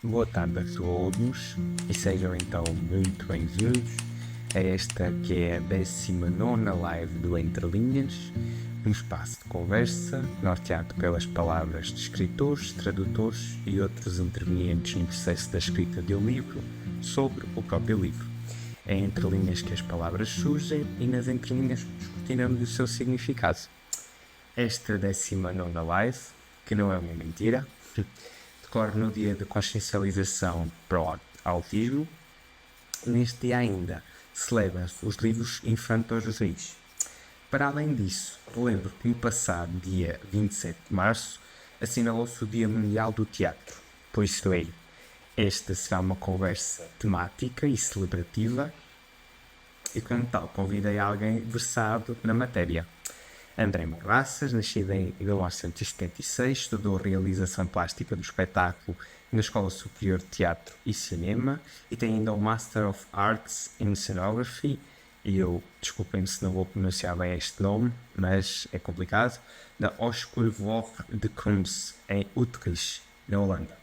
Boa tarde a todos e sejam então muito bem-vindos a esta que é a 19ª live do Entre Linhas, um espaço de conversa norteado pelas palavras de escritores, tradutores e outros intervenientes no processo da escrita de um livro sobre o próprio livro. É entre linhas que as palavras surgem e nas entrelinhas discutiremos o seu significado. Esta 19ª live, que não é uma mentira, decorre no dia de consciencialização para o autismo. Neste dia ainda celebram-se os livros infantos reis. Para além disso, lembro que no passado dia 27 de março assinalou-se o Dia Mundial do Teatro. Por isso esta será uma conversa temática e celebrativa e como tal convidei alguém versado na matéria. André Marraças, nascido em 1976, estudou realização plástica do espetáculo na Escola Superior de Teatro e Cinema e tem ainda o Master of Arts in Scenography, e eu, desculpem-me se não vou pronunciar bem este nome, mas é complicado, da Hogeschool de Kunst, em Utrecht, na Holanda.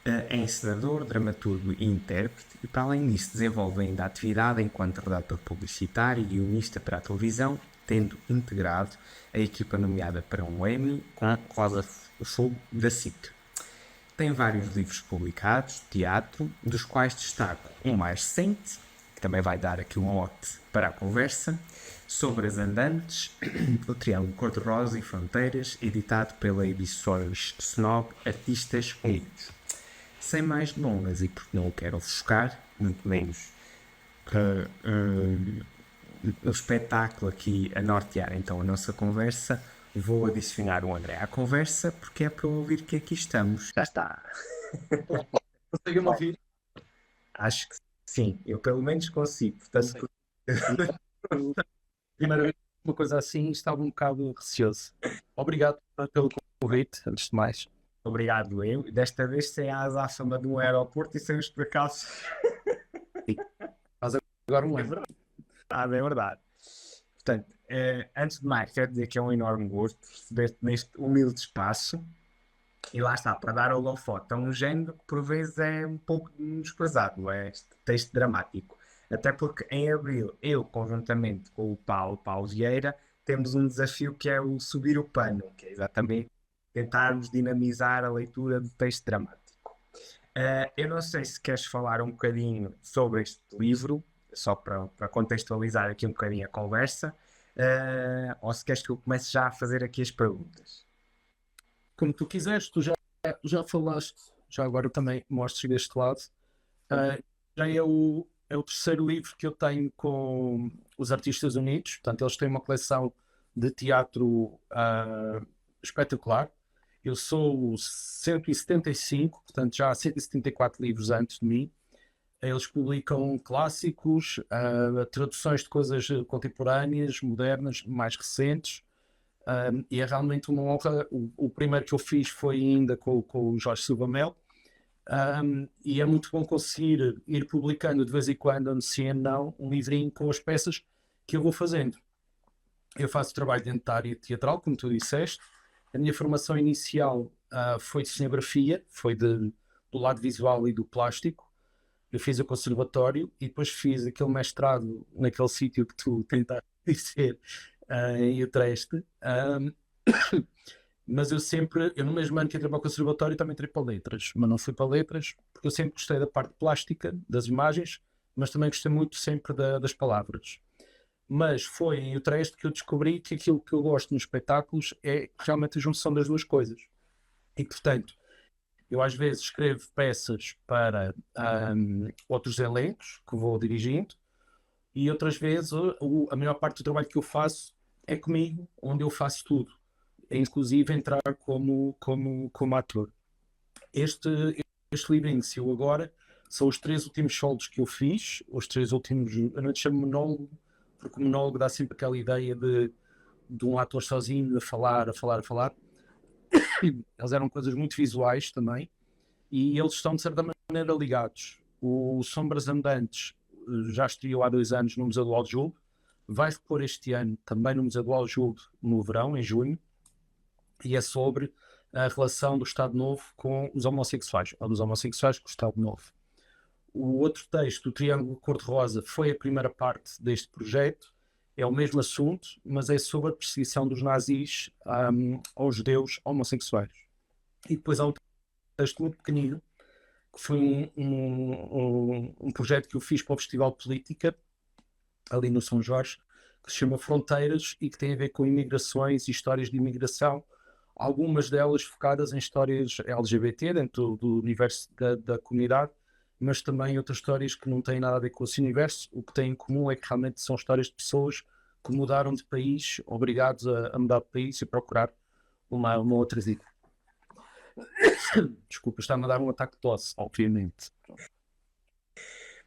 É encenador, dramaturgo e intérprete e, para além disso, desenvolve ainda a atividade enquanto redator publicitário e guionista para a televisão, tendo integrado a equipa nomeada para um Emmy com a Rosa Fogo da SIC. Tem vários livros publicados, teatro, dos quais destaco um mais recente, que também vai dar aqui um mote para a conversa, sobre as andantes, o Triângulo Cor-de-Rosa e Fronteiras, editado pela Edições Snob Artistas Unidos. Sem mais delongas, e porque não o quero ofuscar, muito menos o espetáculo aqui a nortear então a nossa conversa, vou adicionar o André à conversa porque é para ouvir que aqui estamos. Já está. Conseguem-me ouvir? Acho que sim, eu pelo menos consigo. Portanto, Primeira vez que uma coisa assim estava um bocado receoso. Obrigado pelo convite, antes de mais. obrigado eu. Desta vez sem a azáfama de um aeroporto e sem os percalços. Mas agora não lembro. É verdade. Portanto, antes de mais, quero dizer que é um enorme gosto receber-te neste humilde espaço. E lá está, para dar holofote a um género que por vezes é um pouco desprezado, é este texto dramático. Até porque em abril, eu, conjuntamente com o Paulo Vieira, temos um desafio que é o subir o pano, que é exatamente tentarmos dinamizar a leitura do texto dramático. Eu não sei se queres falar um bocadinho sobre este livro, só para contextualizar aqui um bocadinho a conversa, ou se queres que eu comece já a fazer aqui as perguntas. Como tu quiseres, tu já falaste, já agora também mostres deste lado. Já é o terceiro livro que eu tenho com os Artistas Unidos. Portanto, eles têm uma coleção de teatro espetacular. Eu sou o 175, portanto já há 174 livros antes de mim. Eles publicam clássicos, traduções de coisas contemporâneas, modernas, mais recentes. E é realmente uma honra. O primeiro que eu fiz foi ainda com o Jorge Silva Melo. E é muito bom conseguir ir publicando de vez em quando, se não, um livrinho com as peças que eu vou fazendo. Eu faço trabalho dentário e teatral, como tu disseste. A minha formação inicial foi de cenografia, foi do lado visual e do plástico. Eu fiz o conservatório e depois fiz aquele mestrado naquele sítio que tu tentaste dizer, em Utrecht. Mas eu no mesmo ano que entrei para o conservatório também entrei para letras, mas não fui para letras porque eu sempre gostei da parte plástica, das imagens, mas também gostei muito sempre das palavras. Mas foi em Utrecht que eu descobri que aquilo que eu gosto nos espetáculos é realmente a junção das duas coisas. E portanto, eu às vezes escrevo peças para outros elencos que vou dirigindo e outras vezes a maior parte do trabalho que eu faço é comigo, onde eu faço tudo, inclusive entrar como ator. Este livro saiu agora, são os 3 últimos solos que eu fiz, os 3 últimos, eu não te chamo monólogo, porque o monólogo dá sempre aquela ideia de um ator sozinho a falar. Eles eram coisas muito visuais também, e eles estão de certa maneira ligados. O Sombras Andantes já estreou há 2 anos no Museu do Aljube, vai repor este ano também no Museu do Aljube no verão, em junho, e é sobre a relação do Estado Novo com os homossexuais, ou dos homossexuais com o Estado Novo. O outro texto, o Triângulo Cor-de-Rosa, foi a primeira parte deste projeto. É o mesmo assunto, mas é sobre a perseguição dos nazis aos judeus homossexuais. E depois há um texto muito pequenino, que foi um projeto que eu fiz para o Festival Política, ali no São Jorge, que se chama Fronteiras e que tem a ver com imigrações e histórias de imigração, algumas delas focadas em histórias LGBT dentro do universo da comunidade, mas também outras histórias que não têm nada a ver com esse universo. O que tem em comum é que realmente são histórias de pessoas que mudaram de país, obrigados a mudar de país e procurar uma outra vida. Desculpa, está-me a dar um ataque de tosse, obviamente.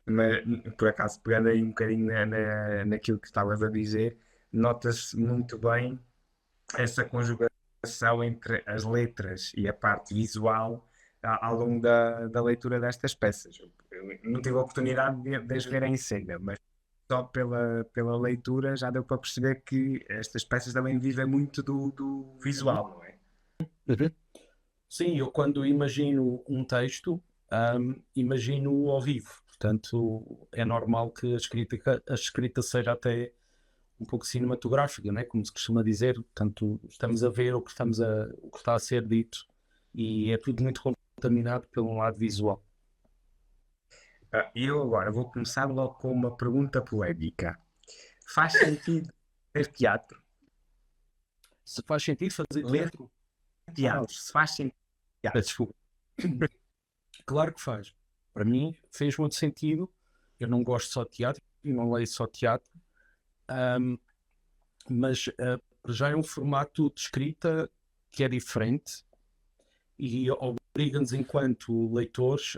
Mas, por acaso, pegando aí um bocadinho naquilo que estavas a dizer, nota-se muito bem essa conjugação entre as letras e a parte visual ao longo da leitura destas peças. Eu não tive a oportunidade de as ver em cena, mas só pela leitura já deu para perceber que estas peças também vivem muito do visual, não é? Sim, eu quando imagino um texto, imagino ao vivo. Portanto, é normal que a escrita seja até um pouco cinematográfica, né? Como se costuma dizer. Portanto, estamos a ver o que está a ser dito e é tudo muito contaminado pelo lado visual. Eu agora vou começar logo com uma pergunta polémica. Faz sentido ler teatro? Se faz sentido fazer Ler teatro? teatro, se faz sentido teatro. Desculpa. Claro que faz. Para mim fez muito sentido. Eu não gosto só de teatro e não leio só teatro, mas já é um formato de escrita que é diferente e obriga-nos, enquanto leitores,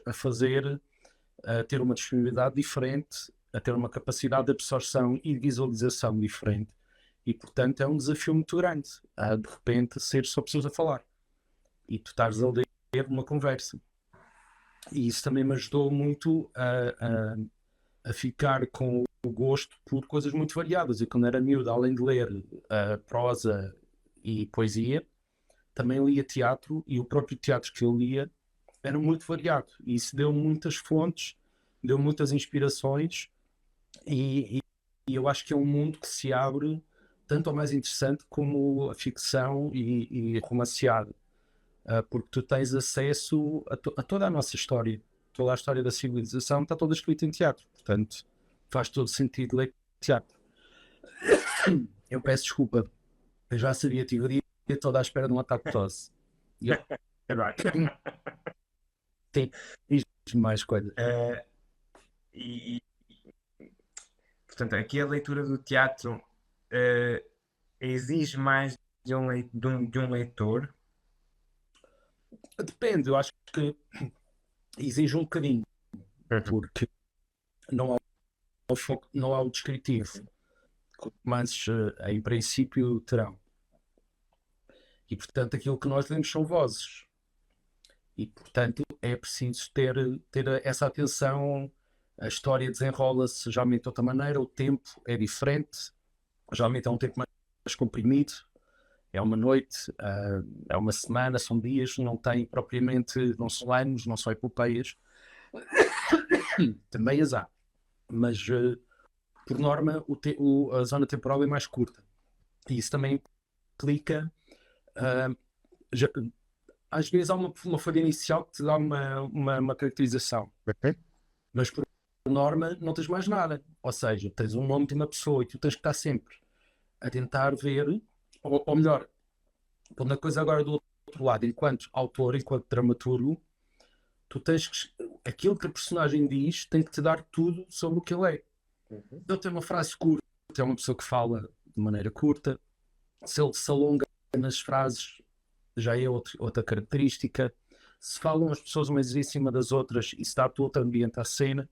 a ter uma disponibilidade diferente, a ter uma capacidade de absorção e visualização diferente. E, portanto, é um desafio muito grande, de repente, ser só pessoas a falar e tu estás a ler uma conversa. E isso também me ajudou muito a ficar com o gosto por coisas muito variadas. E quando era miúdo, além de ler prosa e poesia, também lia teatro, e o próprio teatro que eu lia era muito variado. E isso deu muitas fontes, deu muitas inspirações, e eu acho que é um mundo que se abre tanto ou mais interessante como a ficção e romanceado. Porque tu tens acesso a toda a nossa história, toda a história da civilização está toda escrita em teatro, portanto faz todo sentido ler teatro. Eu peço desculpa, eu já sabia, tive o dia todo à espera de um ataque de tosse. Sim, diz-me mais coisas. E, portanto, aqui a leitura do teatro exige mais de um leitor. Depende, eu acho que exige um bocadinho, porque não há o foco, não há o descritivo, mas em princípio terão. E portanto aquilo que nós lemos são vozes. E portanto é preciso ter essa atenção. A história desenrola-se geralmente de outra maneira, o tempo é diferente, geralmente é um tempo mais comprimido, é uma noite, é uma semana, são dias, não tem propriamente, não são anos, não são epopeias. Também as há, mas por norma a zona temporal é mais curta. E isso também implica, às vezes há uma folha inicial que te dá uma caracterização, mas por norma não tens mais nada. Ou seja, tens um nome de uma pessoa e tu tens que estar sempre a tentar ver, ou melhor, pondo a coisa agora do outro lado, enquanto autor, enquanto dramaturgo, tu tens que, aquilo que a personagem diz tem que te dar tudo sobre o que ele é. Ele tem uma frase curta, é uma pessoa que fala de maneira curta, se ele se alonga nas frases já é outra característica, se falam as pessoas umas em cima das outras e se dá todo outro ambiente à cena.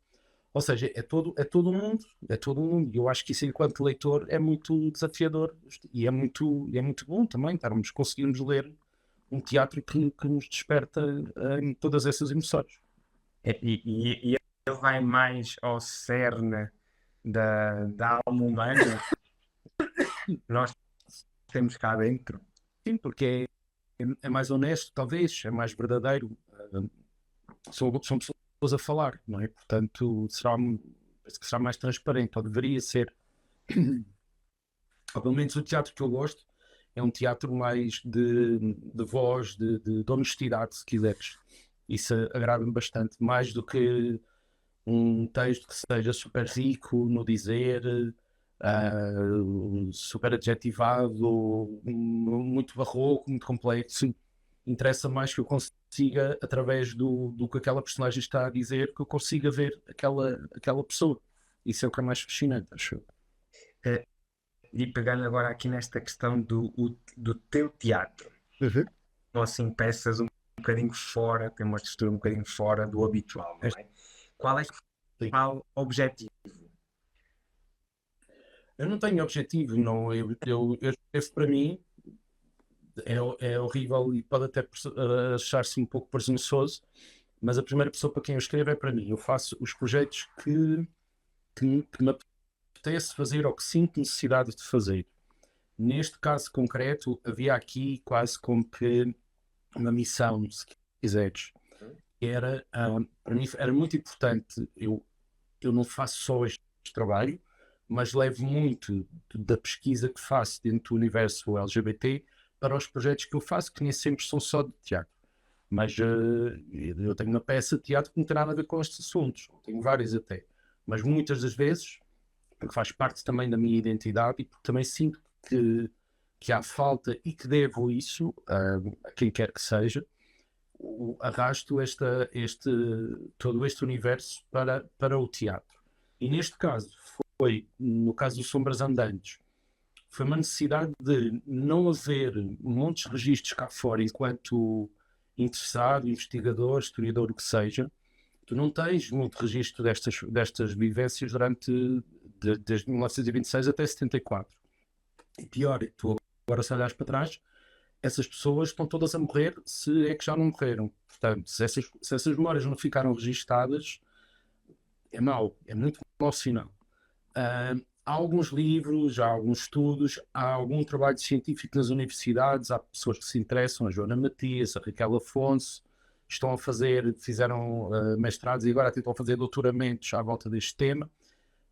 Ou seja, é todo um mundo, é todo um mundo. E eu acho que isso, enquanto leitor, é muito desafiador e é muito bom também conseguirmos ler um teatro que nos desperta em todas essas emoções. E ele vai mais ao cerne da alma humana. Nós temos cá dentro. Sim, porque é mais honesto, talvez, é mais verdadeiro. São pessoas a falar, não é? Portanto, penso que será mais transparente, ou deveria ser. Ou pelo menos o teatro que eu gosto é um teatro mais de voz, de honestidade, se quiseres. Isso agrada-me bastante, mais do que um texto que seja super rico no dizer, super adjetivado, muito barroco, muito complexo. Interessa mais que eu consiga, através do que aquela personagem está a dizer, que eu consiga ver aquela pessoa. Isso é o que é mais fascinante, acho eu. Eh, E pegando agora aqui nesta questão do teu teatro, são assim peças um bocadinho fora, tem uma estrutura um bocadinho fora do habitual, não é? Qual é que Sim. qual o objetivo? Eu não tenho objetivo, não. Eu escrevo para mim, é horrível e pode até achar-se um pouco presunçoso, mas a primeira pessoa para quem eu escrevo é para mim. Eu faço os projetos que me apetece fazer ou que sinto necessidade de fazer. Neste caso concreto, havia aqui quase como que uma missão, se quiseres. Era, para mim, era muito importante. Eu não faço só este trabalho, mas levo muito da pesquisa que faço dentro do universo LGBT para os projetos que eu faço, que nem sempre são só de teatro. Mas eu tenho uma peça de teatro que não tem nada a ver com estes assuntos. Tenho várias até. Mas muitas das vezes, porque faz parte também da minha identidade e porque também sinto que há falta e que devo isso a quem quer que seja, arrasto todo este universo para o teatro. E neste caso, no caso dos Sombras Andantes, foi uma necessidade de não haver montes de registros cá fora enquanto interessado, investigador, historiador, o que seja. Tu não tens muito registro destas vivências desde 1926 até 74. E pior, tu agora se olhares para trás, essas pessoas estão todas a morrer, se é que já não morreram. Portanto, se essas memórias não ficaram registadas, é mau, é muito mau sinal. Há alguns livros, há alguns estudos, há algum trabalho científico nas universidades, há pessoas que se interessam, a Joana Matias, a Raquel Afonso, fizeram mestrados e agora tentam fazer doutoramentos à volta deste tema.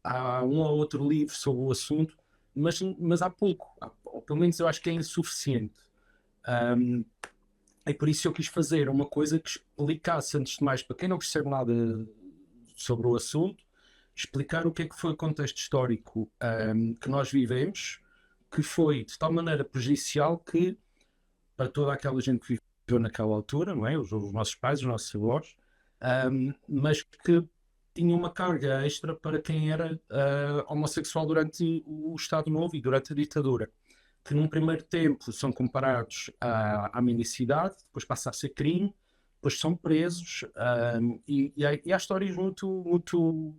Há um ou outro livro sobre o assunto, mas há pouco, ou pelo menos eu acho que é insuficiente. É por isso que eu quis fazer uma coisa que explicasse, antes de mais, para quem não percebe nada sobre o assunto, explicar o que é que foi o contexto histórico que nós vivemos, que foi de tal maneira prejudicial que, para toda aquela gente que viveu naquela altura, não é? Os nossos pais, os nossos avós, mas que tinha uma carga extra para quem era homossexual durante o Estado Novo e durante a ditadura, que num primeiro tempo são comparados à mendicidade, depois passa a ser crime, depois são presos, e há histórias muito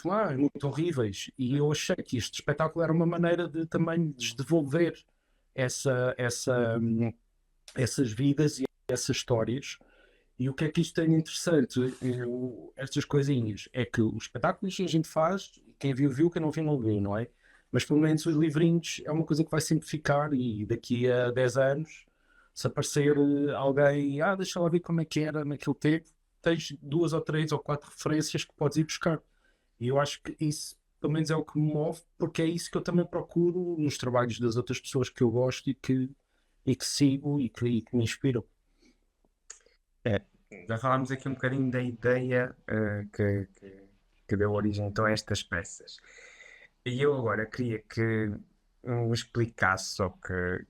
más, muito horríveis, e eu achei que este espetáculo era uma maneira de também devolver essas vidas e essas histórias. E o que é que isto tem de interessante, estas coisinhas, é que os espetáculos a gente faz, quem viu, quem não viu, não viu, não é? Mas pelo menos os livrinhos é uma coisa que vai sempre ficar, e daqui a 10 anos, se aparecer alguém, deixa lá ver como é que era naquele tempo, tens 2 ou 3 ou 4 referências que podes ir buscar. E eu acho que isso, pelo menos, é o que me move, porque é isso que eu também procuro nos trabalhos das outras pessoas que eu gosto e que sigo e que me inspiram. Já falámos aqui um bocadinho da ideia que deu origem então a estas peças. E eu agora queria que me explicasse ou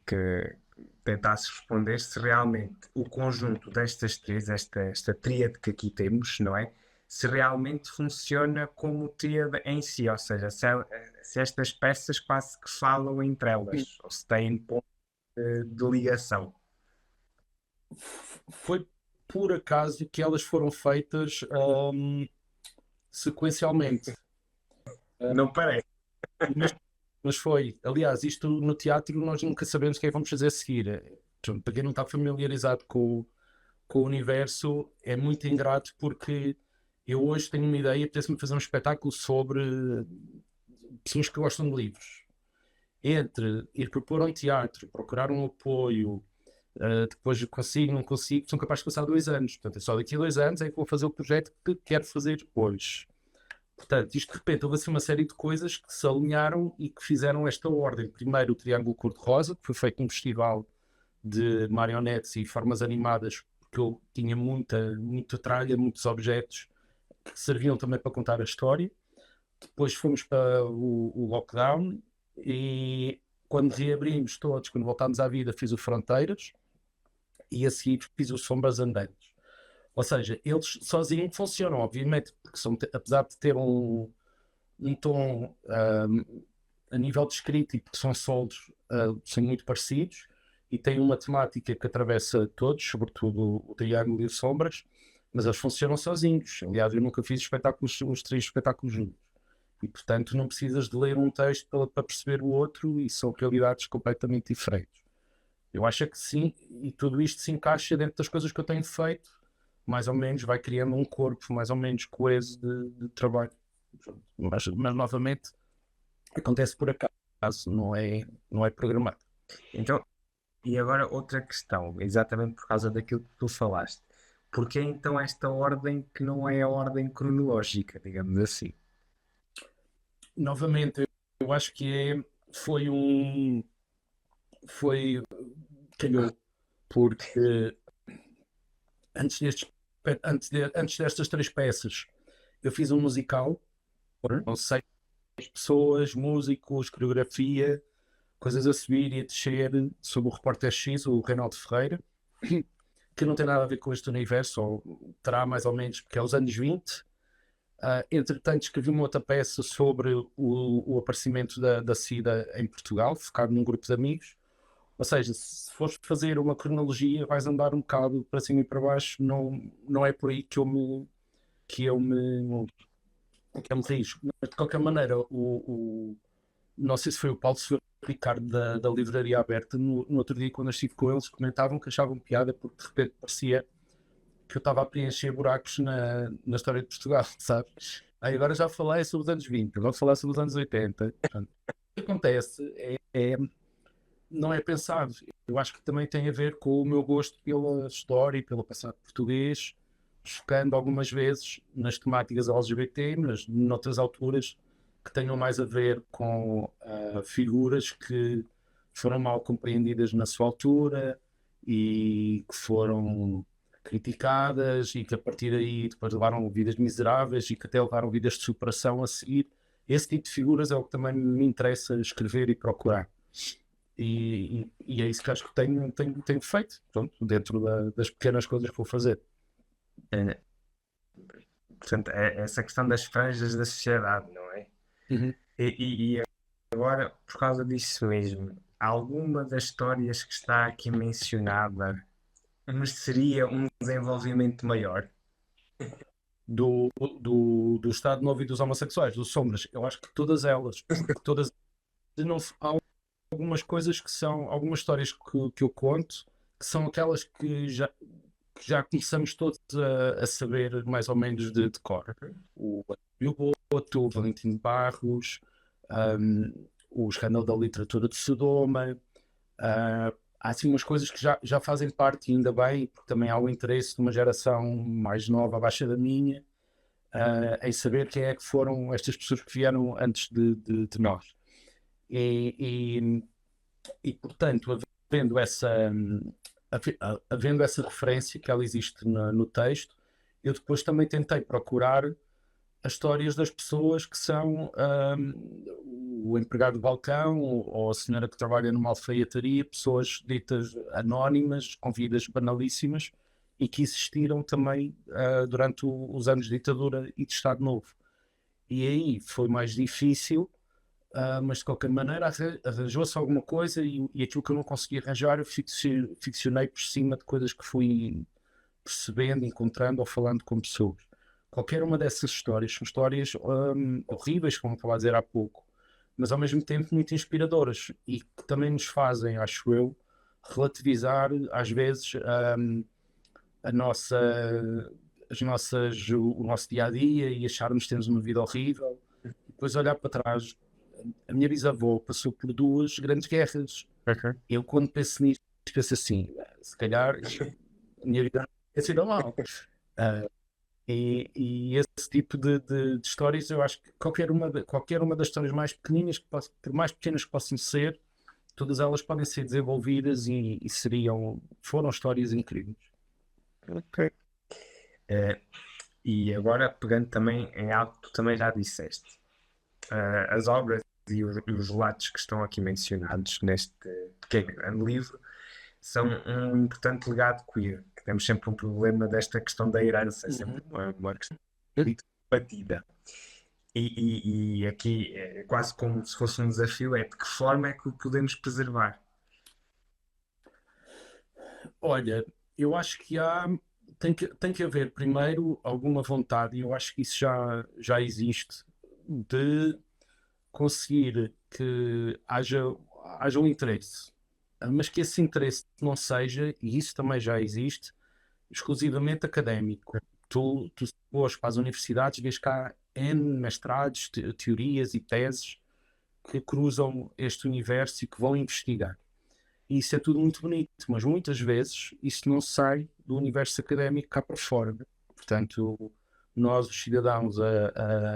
que tentasse responder se realmente o conjunto destas três, esta tríade que aqui temos, não é? Se realmente funciona como tríade em si, ou seja, se estas peças quase que falam entre elas, ou se têm ponto de ligação. Foi por acaso que elas foram feitas sequencialmente. Não parece. Mas foi, aliás, isto no teatro nós nunca sabemos o que é que vamos fazer a seguir. Portanto, para quem não está familiarizado com o universo, é muito ingrato, porque eu hoje tenho uma ideia, apetece-me fazer um espetáculo sobre pessoas que gostam de livros. Entre ir propor um teatro, procurar um apoio, depois consigo, não consigo, são capazes de passar 2 anos. Portanto, é só daqui a 2 anos é que vou fazer o projeto que quero fazer hoje. Portanto, isto de repente houve assim uma série de coisas que se alinharam e que fizeram esta ordem. Primeiro o Triângulo Cor-de-Rosa, que foi feito num festival de marionetes e formas animadas, porque eu tinha muita tralha, muitos objetos que serviam também para contar a história. Depois fomos para o lockdown e quando reabrimos todos, quando voltámos à vida, fiz o Fronteiras e a seguir fiz o Sombras Andantes. Ou seja, eles sozinhos funcionam, obviamente, porque apesar de ter um tom a nível de escrita e porque são solos, são muito parecidos e têm uma temática que atravessa todos, sobretudo o Triângulo e o Sombras, mas eles funcionam sozinhos. Aliás, eu nunca fiz espetáculos, os 3 espetáculos juntos. E, portanto, não precisas de ler um texto para perceber o outro e são realidades completamente diferentes. Eu acho que sim, e tudo isto se encaixa dentro das coisas que eu tenho feito, mais ou menos vai criando um corpo mais ou menos coeso de trabalho. Mas novamente, acontece por acaso, não é programado. Então, e agora outra questão, exatamente por causa daquilo que tu falaste. Porque então esta ordem que não é a ordem cronológica, digamos assim? Novamente, eu acho que foi calhou, porque antes, antes destas 3 peças, eu fiz um musical, não sei, pessoas, músicos, coreografia, coisas a subir e a descer, sobre o repórter X, o Reinaldo Ferreira, que não tem nada a ver com este universo, ou terá mais ou menos, porque é os anos 20. Entretanto, escrevi uma outra peça sobre o aparecimento da SIDA em Portugal, focado num grupo de amigos. Ou seja, se fores fazer uma cronologia, vais andar um bocado para cima e para baixo, não é por aí que eu me risco. Mas, de qualquer maneira, não sei se foi o Paulo, se foi o Ricardo da Livraria Aberta, no outro dia, quando eu estive com eles, comentavam que achavam piada porque de repente parecia que eu estava a preencher buracos na história de Portugal, sabes? Aí agora já falei sobre os anos 20, agora vou falar sobre os anos 80. Portanto, o que acontece não é pensado. Eu acho que também tem a ver com o meu gosto pela história e pelo passado português, focando algumas vezes nas temáticas LGBT, mas noutras alturas que tenham mais a ver com figuras que foram mal compreendidas na sua altura e que foram criticadas e que a partir daí depois levaram vidas miseráveis e que até levaram vidas de superação a seguir. Esse tipo de figuras é o que também me interessa escrever e procurar. E é isso que acho que tenho feito, pronto, dentro das pequenas coisas que vou fazer. É, portanto, é essa questão das franjas da sociedade, não é? Uhum. E agora, por causa disso mesmo, alguma das histórias que está aqui mencionada mereceria um desenvolvimento maior? Do Estado Novo e dos homossexuais, dos Sombras, eu acho que todas elas, porque todas não, há algumas coisas que são, algumas histórias que eu conto, que são aquelas que já começamos todos a saber mais ou menos de cor. O Boto, o Valentim de Barros, o escândalo da literatura de Sodoma. Há assim umas coisas que já fazem parte, e ainda bem, porque também há o interesse de uma geração mais nova, abaixo da minha, em saber quem é que foram estas pessoas que vieram antes de nós. E, portanto, havendo essa referência que ela existe no texto, eu depois também tentei procurar as histórias das pessoas que são o empregado de balcão ou a senhora que trabalha numa alfaiataria, pessoas ditas anónimas, com vidas banalíssimas e que existiram também durante os anos de ditadura e de Estado Novo. E aí foi mais difícil, mas de qualquer maneira arranjou-se alguma coisa e aquilo que eu não consegui arranjar eu ficcionei por cima de coisas que fui percebendo, encontrando ou falando com pessoas. Qualquer uma dessas histórias são histórias horríveis, como estava a dizer há pouco, mas ao mesmo tempo muito inspiradoras e que também nos fazem, acho eu, relativizar às vezes a nossa, o nosso dia a dia e acharmos que temos uma vida horrível. Depois olhar para trás, a minha bisavó passou por 2 grandes guerras. Uhum. Eu, quando penso nisto, penso assim: se calhar a minha vida é sido mal. Ah, e esse tipo de histórias, eu acho que qualquer uma das histórias mais pequeninas, por mais pequenas que possam ser, todas elas podem ser desenvolvidas e foram histórias incríveis. Ok. E agora, pegando também em algo que tu também já disseste, as obras e os relatos que estão aqui mencionados neste pequeno grande livro são um importante legado queer, que temos sempre um problema desta questão da herança, é sempre uma questão muito batida. E aqui é quase como se fosse um desafio, é de que forma é que o podemos preservar? Olha, eu acho que tem que haver primeiro alguma vontade, e eu acho que isso já existe, de conseguir que haja um interesse, mas que esse interesse não seja, e isso também já existe, exclusivamente académico. Tu se fores para as universidades, vês cá N mestrados, teorias e teses que cruzam este universo e que vão investigar. E isso é tudo muito bonito, mas muitas vezes isso não sai do universo académico cá para fora. Portanto, nós, os cidadãos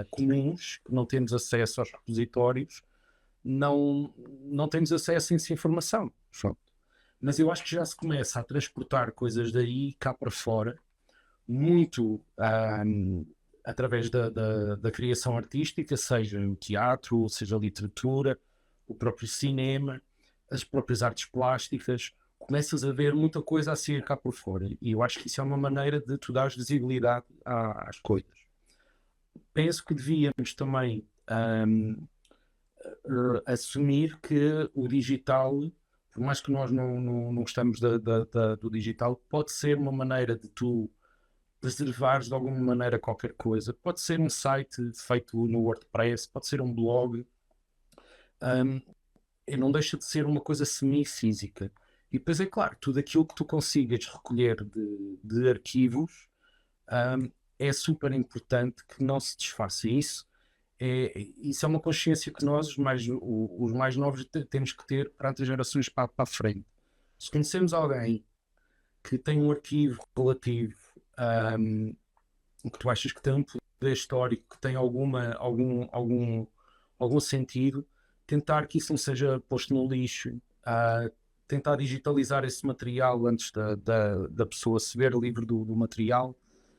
comuns, que não temos acesso aos repositórios, não temos acesso a essa informação. Mas eu acho que já se começa a transportar coisas daí cá para fora, muito através da criação artística, seja o teatro, seja a literatura, o próprio cinema, as próprias artes plásticas. Começas a ver muita coisa a sair cá por fora. E eu acho que isso é uma maneira de tu dar visibilidade às coisas. Penso que devíamos também assumir que o digital, por mais que nós não gostamos do digital, pode ser uma maneira de tu preservares de alguma maneira qualquer coisa. Pode ser um site feito no WordPress, pode ser um blog, e não deixa de ser uma coisa semi-física. E depois é claro, tudo aquilo que tu consigas recolher de arquivos, é super importante que não se desfaça isso. Isso é uma consciência que nós, os mais novos, temos que ter perante as gerações para a frente. Se conhecemos alguém que tem um arquivo relativo, que tu achas que tem um poder histórico, que tem algum sentido, tentar que isso não seja posto no lixo, tentar digitalizar esse material antes da pessoa se ver livre do material.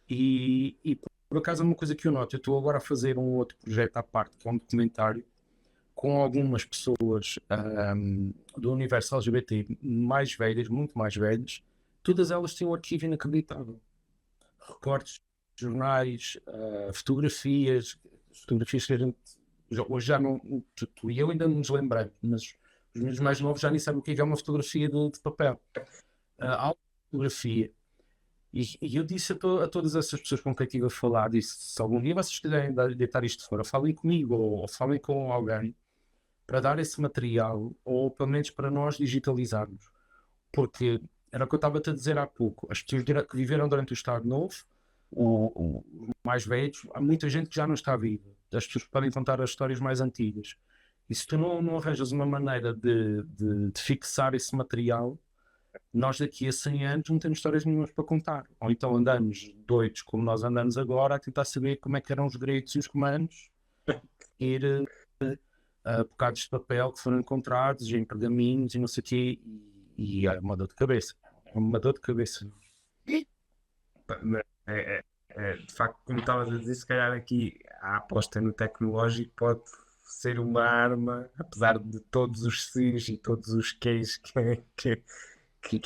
E por acaso é uma coisa que eu noto, eu estou agora a fazer um outro projeto à parte, que é um documentário com algumas pessoas do universo LGBT mais velhas, muito mais velhas. Todas elas têm um arquivo inacreditável. Recortes, jornais, fotografias que a gente hoje já não, tu e eu ainda não nos lembramos, mas os meus mais novos já nem sabem o que é uma fotografia de papel. Há uma fotografia. E eu disse a todas essas pessoas com quem estive a falar, disse, se algum dia vocês quiserem deitar isto fora, falem comigo ou falem com alguém para dar esse material, ou pelo menos para nós digitalizarmos. Porque era o que eu estava-te a dizer há pouco, as pessoas que viveram durante o Estado Novo, os mais velhos, há muita gente que já não está viva. As pessoas podem contar as histórias mais antigas. E se tu não arranjas uma maneira de fixar esse material, nós daqui a 100 anos não temos histórias nenhumas para contar. Ou então andamos doidos como nós andamos agora a tentar saber como é que eram os direitos e os comandos, ir a bocados de papel que foram encontrados em pergaminhos e não sei o quê, e é uma dor de cabeça. É uma dor de cabeça. De facto, como estavas a dizer, se calhar aqui a aposta no tecnológico pode ser uma arma, apesar de todos os se's e todos os que's que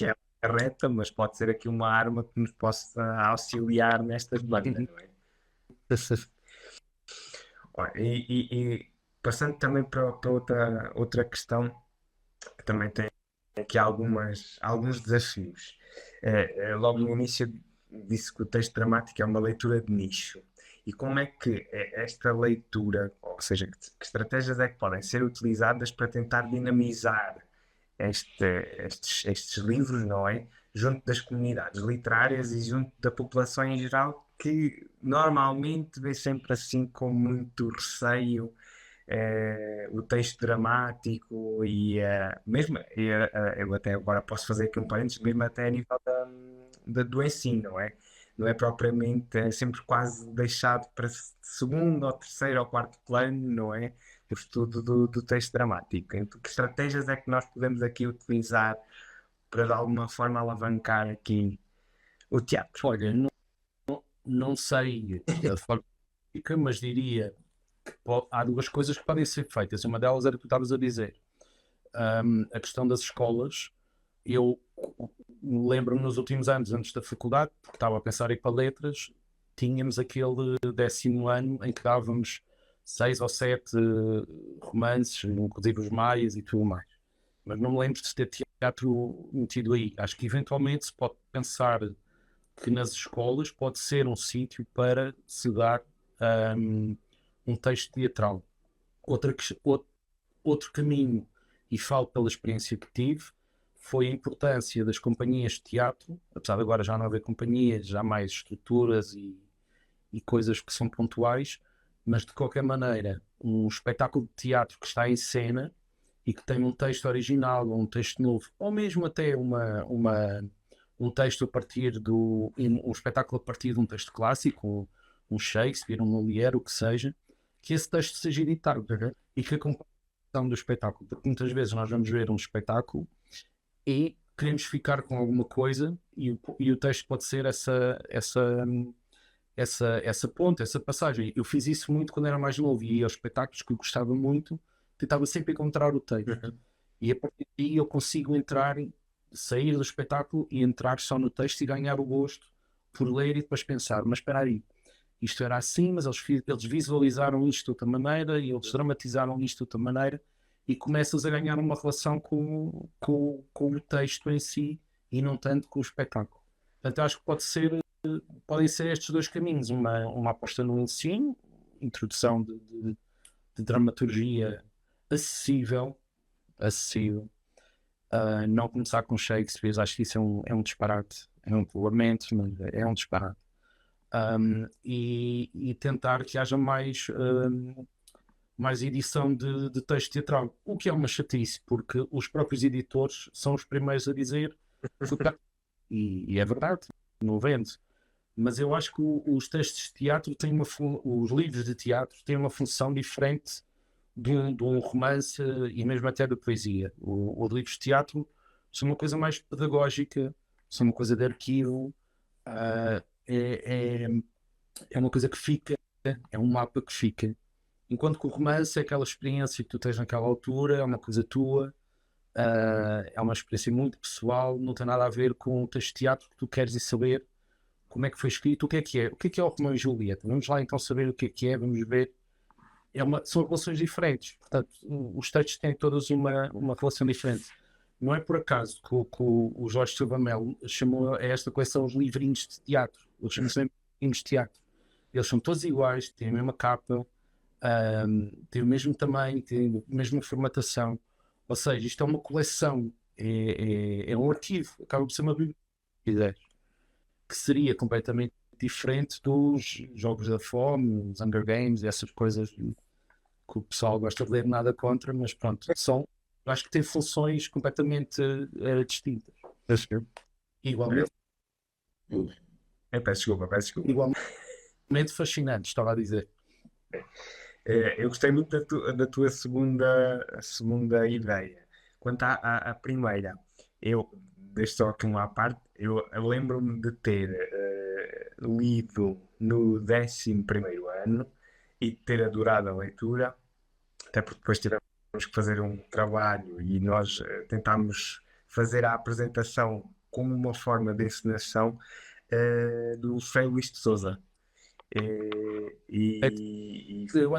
é correta, mas pode ser aqui uma arma que nos possa auxiliar nestas bandas, não é? Olha, e passando também para outra questão que também tem aqui alguns desafios. Logo no início disse que o texto dramático é uma leitura de nicho. E como é que esta leitura, ou seja, que estratégias é que podem ser utilizadas para tentar dinamizar estes livros, não é? Junto das comunidades literárias e junto da população em geral, que normalmente vê sempre assim com muito receio o texto dramático e mesmo, eu até agora posso fazer aqui um parênteses, mesmo até a nível do ensino, não é? Não é propriamente, é sempre quase deixado para segundo, ou terceiro, ou quarto plano, não é? O estudo do texto dramático. Então, que estratégias é que nós podemos aqui utilizar para de alguma forma alavancar aqui o teatro? Olha, não sei a forma prática, mas diria que há duas coisas que podem ser feitas. Uma delas era o que tu estavas a dizer. A questão das escolas. Eu lembro-me nos últimos anos, antes da faculdade, porque estava a pensar em ir para letras, tínhamos aquele 10º ano em que dávamos 6 ou 7 romances, inclusive os maias e tudo mais. Mas não me lembro de ter teatro metido aí. Acho que eventualmente se pode pensar que nas escolas pode ser um sítio para se dar um texto teatral. Outro caminho, e falo pela experiência que tive, foi a importância das companhias de teatro, apesar de agora já não haver companhias, já há mais estruturas e coisas que são pontuais, mas de qualquer maneira, um espetáculo de teatro que está em cena e que tem um texto original ou um texto novo, ou mesmo até um texto a partir um espetáculo a partir de um texto clássico, um Shakespeare, um Molière, o que seja, que esse texto seja editado e que acompanhe do espetáculo, porque muitas vezes nós vamos ver um espetáculo e queremos ficar com alguma coisa e o texto pode ser essa ponte, essa passagem. Eu fiz isso muito quando era mais novo e ia aos espetáculos que eu gostava muito, tentava sempre encontrar o texto. E a partir daí eu consigo sair do espetáculo e entrar só no texto e ganhar o gosto por ler e depois pensar, mas espera aí, isto era assim, mas eles visualizaram isto de outra maneira e eles dramatizaram isto de outra maneira e começas a ganhar uma relação com o texto em si e não tanto com o espetáculo. Portanto, eu acho que podem ser estes dois caminhos, uma aposta no ensino, introdução de dramaturgia acessível, não começar com Shakespeare, acho que isso é um disparate, é um lamento, mas é um disparate. E tentar que haja mais edição de texto teatral, o que é uma chatice, porque os próprios editores são os primeiros a dizer e é verdade, não vende. Mas eu acho que os textos de teatro têm os livros de teatro têm uma função diferente de um romance e mesmo até da poesia. Os livros de teatro são uma coisa mais pedagógica, são uma coisa de arquivo, é uma coisa que fica, é um mapa que fica. Enquanto que o romance é aquela experiência que tu tens naquela altura, é uma coisa tua, é uma experiência muito pessoal, não tem nada a ver com o texto de teatro que tu queres saber como é que foi escrito, o que é, o que é o Romeu e Julieta. Vamos lá então saber o que é, vamos ver. São relações diferentes, portanto, os textos têm todos uma relação diferente. Não é por acaso que o Jorge Silva Melo chamou a esta coleção os livrinhos de teatro. Eles chamam sempre livrinhos de teatro. Eles são todos iguais, têm a mesma capa, têm o mesmo tamanho, têm a mesma formatação. Ou seja, isto é uma coleção, é um arquivo, acaba por ser uma biblioteca, que seria completamente diferente dos Jogos da Fome, os Hunger Games e essas coisas que o pessoal gosta de ler, nada contra, mas pronto, acho que tem funções completamente distintas. Igualmente. Peço desculpa. Igualmente fascinante, estava a dizer. Eu gostei muito da tua segunda ideia. Quanto à primeira, deixo só aqui uma parte, eu lembro-me de ter lido no 11º ano e de ter adorado a leitura, até porque depois tivemos que fazer um trabalho e nós tentámos fazer a apresentação como uma forma de encenação do Frei Luís de Sousa.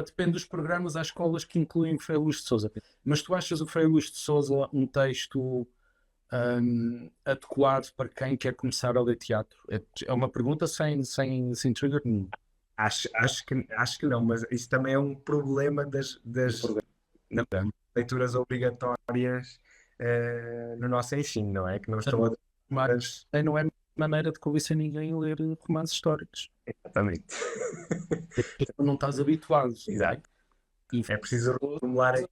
Depende dos programas, há escolas que incluem o Frei Luís de Sousa. Mas tu achas o Frei Luís de Sousa um texto adequado para quem quer começar a ler teatro? É uma pergunta sem trigger nenhum. Acho que não, mas isso também é um problema das leituras obrigatórias no nosso ensino, não é? Que não estão mas não é maneira de convencer ninguém a ler romances históricos. Exatamente. Não estás habituado. Exato. E É preciso reformular aqui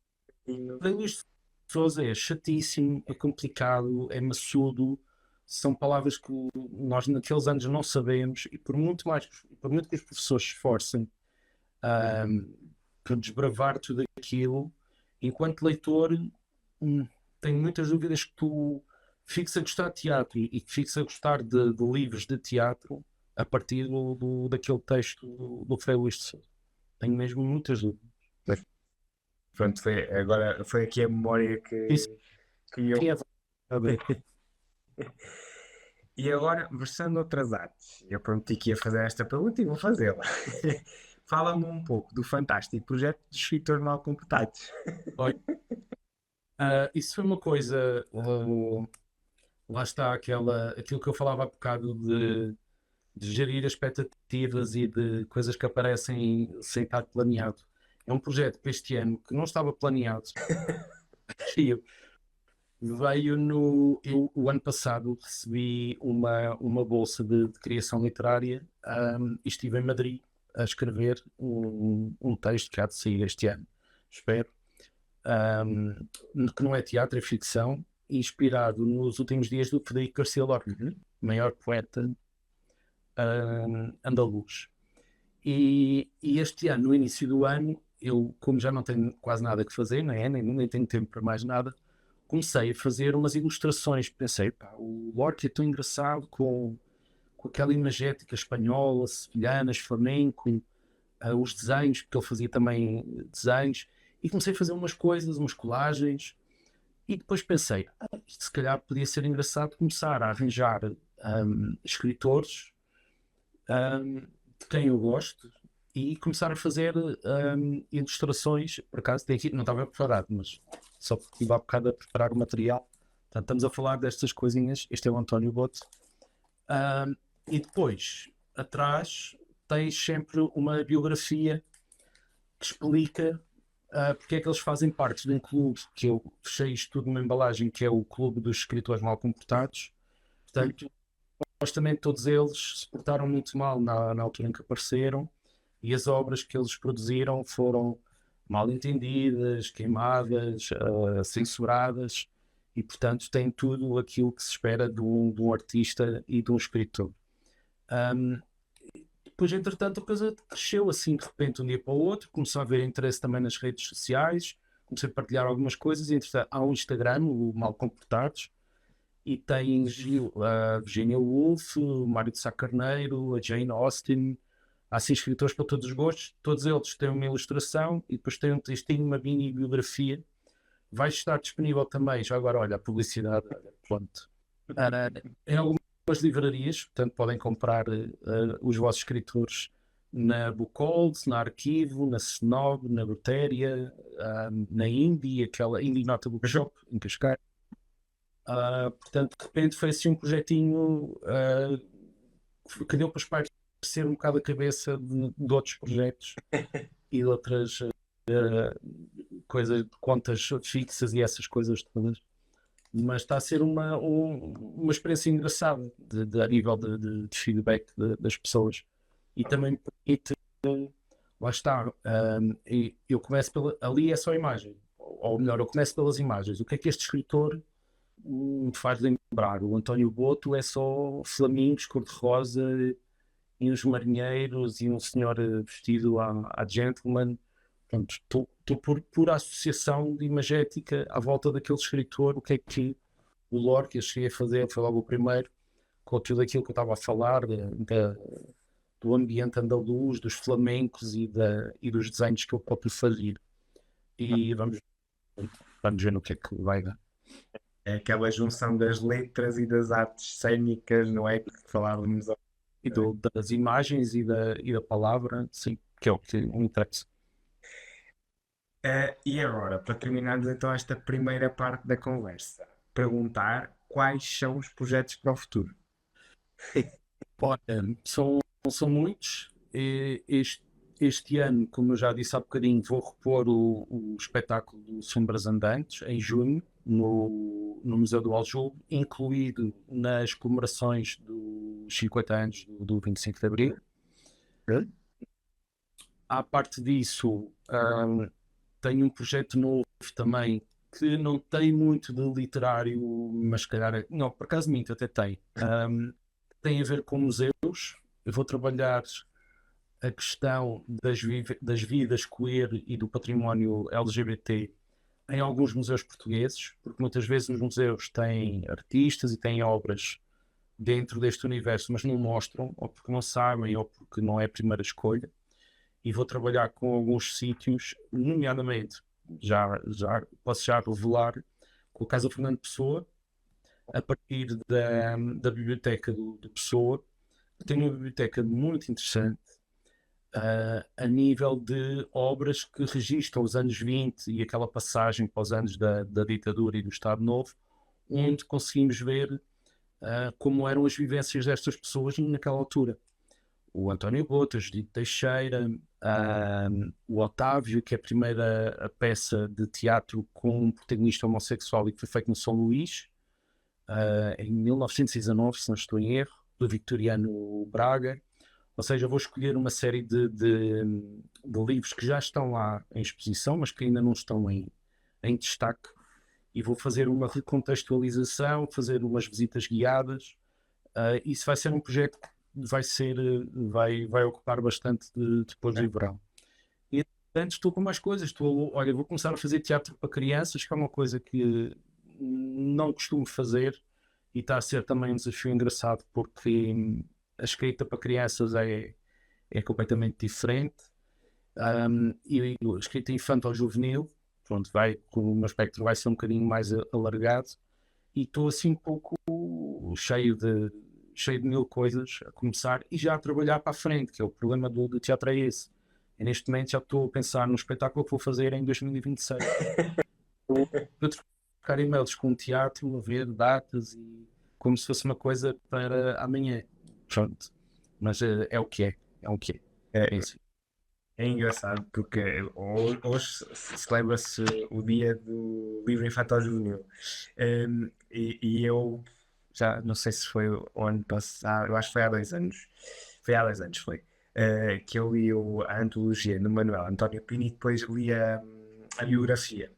um bocadinho. Luís Souza é chatíssimo, é complicado, é maçudo, são palavras que nós naqueles anos não sabemos e por muito que os professores se esforcem ahm, para desbravar tudo aquilo, enquanto leitor tenho muitas dúvidas que tu fiques a gostar de teatro e que fiques a gostar de livros de teatro a partir daquele texto do Frei Luís de Souza. Tenho mesmo muitas dúvidas. Pronto, agora foi aqui a memória Isso que eu. quem é a ver. E agora, versando outras artes, eu prometi que ia fazer esta pergunta e vou fazê-la. Fala-me um pouco do fantástico projeto de escritores mal comportados. Olha, isso foi uma coisa, lá está aquilo que eu falava há bocado de gerir expectativas e de coisas que aparecem sem estar planeado. É um projeto para este ano que não estava planeado. E veio o ano passado recebi uma bolsa de criação literária, e estive em Madrid a escrever um texto que há de sair este ano, espero, que não é teatro, é ficção, inspirado nos últimos dias do Federico Garcia Lorca, maior poeta andaluz. E este ano, no início do ano, eu, como já não tenho quase nada que fazer, nem tenho tempo para mais nada, comecei a fazer umas ilustrações. Pensei, pá, o Lorca é tão engraçado com aquela imagética espanhola, sevilhanas, flamenco, os desenhos, porque ele fazia também desenhos, e comecei a fazer umas coisas, umas colagens, e depois pensei, isto se calhar podia ser engraçado começar a arranjar escritores de quem eu gosto e começar a fazer ilustrações. Por acaso tem aqui, não estava preparado, mas só porque estive há bocado a preparar o material. Portanto, estamos a falar destas coisinhas. Este é o António Bote. E depois, atrás, tens sempre uma biografia que explica porque é que eles fazem parte de um clube que eu fechei isto tudo numa embalagem, que é o Clube dos Escritores Mal Comportados. Portanto, supostamente todos eles se portaram muito mal na altura em que apareceram e as obras que eles produziram foram mal entendidas, queimadas, censuradas e, portanto, tem tudo aquilo que se espera de um artista e de um escritor. Depois, entretanto, a coisa cresceu assim de repente, um dia para o outro, começou a haver interesse também nas redes sociais, comecei a partilhar algumas coisas, e, entretanto, há um Instagram, o Mal Comportados, e tens a Virginia Woolf, o Mário de Sá Carneiro, a Jane Austen, há assim escritores para todos os gostos, todos eles têm uma ilustração e depois têm um textinho, uma mini biografia. Vai estar disponível também, já agora, olha, a publicidade, pronto, em algumas livrarias, portanto podem comprar os vossos escritores na Bucold, na Arquivo, na Snob, na Brutéria, na Indie, aquela Indie Nota Bookshop, em Cascais. Portanto, de repente foi assim um projetinho que deu para espairecer um bocado a cabeça de outros projetos e de outras coisas, contas fixas e essas coisas todas. Mas está a ser uma experiência engraçada a nível de feedback das pessoas e também permite, lá está, eu começo ali é só imagem, ou melhor, eu começo pelas imagens. O que é que este escritor me faz lembrar? O António Boto é só flamingos cor-de-rosa e uns marinheiros e um senhor vestido à gentleman. Portanto, estou por pura associação de imagética à volta daquele escritor. O que é que o Lorca, eu cheguei a fazer, foi logo o primeiro, com tudo aquilo que eu estava a falar, do ambiente andaluz, dos flamencos e dos desenhos que eu próprio fazia. E vamos ver no que é que vai dar. É aquela junção das letras e das artes cênicas, não é? Que falávamos. E das imagens e da palavra, sim, que é o que me interessa. E agora, para terminarmos então esta primeira parte da conversa, perguntar quais são os projetos para o futuro. Olha, são muitos. Este ano, como eu já disse há bocadinho, vou repor o espetáculo do Sombras Andantes em junho, no Museu do Aljube, incluído nas comemorações dos 50 anos do 25 de Abril. À parte disso, tenho um projeto novo também que não tem muito de literário, mas se calhar, não, por acaso minto, até tem. Tem a ver com museus. Eu vou trabalhar a questão das vidas queer e do património LGBT em alguns museus portugueses, porque muitas vezes os museus têm artistas e têm obras dentro deste universo, mas não mostram, ou porque não sabem, ou porque não é a primeira escolha. E vou trabalhar com alguns sítios, nomeadamente, posso já revelar, com a Casa Fernando Pessoa, a partir da biblioteca do Pessoa, que tem uma biblioteca muito interessante, a nível de obras que registram os anos 20 e aquela passagem para os anos da ditadura e do Estado Novo, onde conseguimos ver como eram as vivências destas pessoas naquela altura. O António Botas, Judite Teixeira, o Otávio, que é a primeira peça de teatro com um protagonista homossexual e que foi feito no São Luís, em 1919, se não estou em erro, do Victoriano Braga. Ou seja, vou escolher uma série de livros que já estão lá em exposição, mas que ainda não estão em destaque, e vou fazer uma recontextualização, fazer umas visitas guiadas. Isso vai ser um projeto que vai ocupar bastante depois do verão. E antes estou com mais coisas. Olha, vou começar a fazer teatro para crianças, que é uma coisa que não costumo fazer, e está a ser também um desafio engraçado, porque a escrita para crianças é completamente diferente. E a escrita infanto-juvenil, pronto, o meu espectro vai ser um bocadinho mais alargado, e estou assim um pouco cheio de mil coisas a começar e já a trabalhar para a frente, que é o problema do teatro é esse. E neste momento já estou a pensar no espetáculo que vou fazer em 2026. Estou a trocar e-mails com o teatro, a ver datas, e como se fosse uma coisa para amanhã. Pronto. Mas é o que é. É o que é. É isso. É engraçado porque hoje se celebra-se o dia do livro infantil juvenil. E eu já não sei se foi o ano passado, eu acho que foi há 2 anos. Foi há 2 anos, foi. Que eu li a antologia do Manuel António Pini e depois li a biografia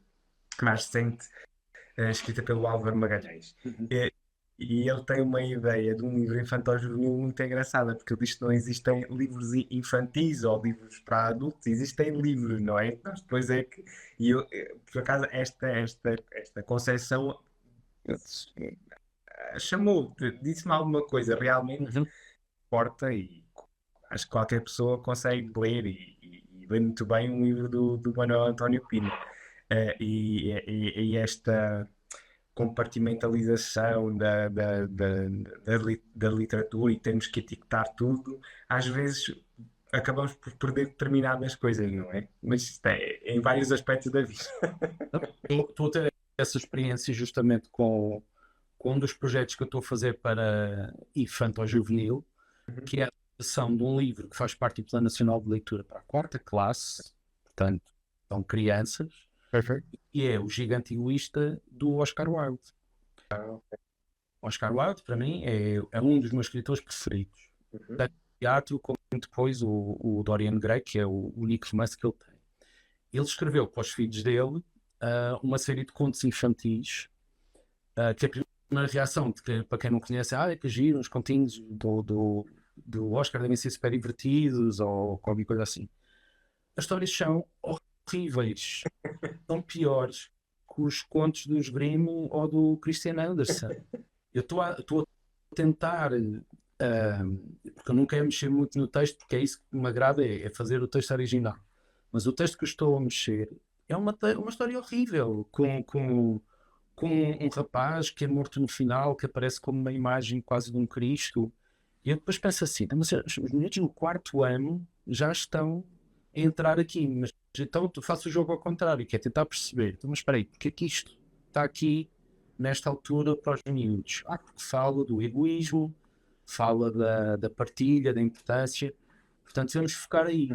mais recente, escrita pelo Álvaro Magalhães. E ele tem uma ideia de um livro infantil juvenil muito engraçada, porque ele diz que não existem livros infantis ou livros para adultos, existem livros, não é? Nós depois é que. E eu, por acaso, esta concepção chamou, disse-me alguma coisa realmente importa, e acho que qualquer pessoa consegue ler e ler muito bem um livro do Manuel António Pino. E esta compartimentalização da literatura, e temos que etiquetar tudo, às vezes acabamos por perder determinadas coisas, não é? Mas isto é em vários aspectos da vida. Estou a ter essa experiência justamente com um dos projetos que eu estou a fazer para infanto-juvenil, que é a adaptação de um livro que faz parte do Plano Nacional de Leitura para a 4ª classe, portanto, são crianças, e é O Gigante Egoísta, do Oscar Wilde. Oscar Wilde, para mim, é um dos meus escritores preferidos. Tanto teatro como depois o Dorian Gray, que é o único romance que ele tem. Ele escreveu para os filhos dele uma série de contos infantis, que a primeira reação, para quem não conhece, é que giro, os continhos do Oscar devem ser super divertidos ou qualquer coisa assim. As histórias são horríveis, são piores que os contos dos Grimm ou do Christian Andersen. Eu estou a tentar, porque eu não quero mexer muito no texto, porque é isso que me agrada, é fazer o texto original. Mas o texto que eu estou a mexer é uma história horrível, com um rapaz que é morto no final, que aparece como uma imagem quase de um Cristo. E eu depois penso assim, mas os meninos no 4º ano já estão a entrar aqui, mas então tu faço o jogo ao contrário, que é tentar perceber, então, mas espera aí, porque é que isto está aqui nesta altura para os miúdos? Porque fala do egoísmo, fala da partilha, da importância, portanto vamos focar aí.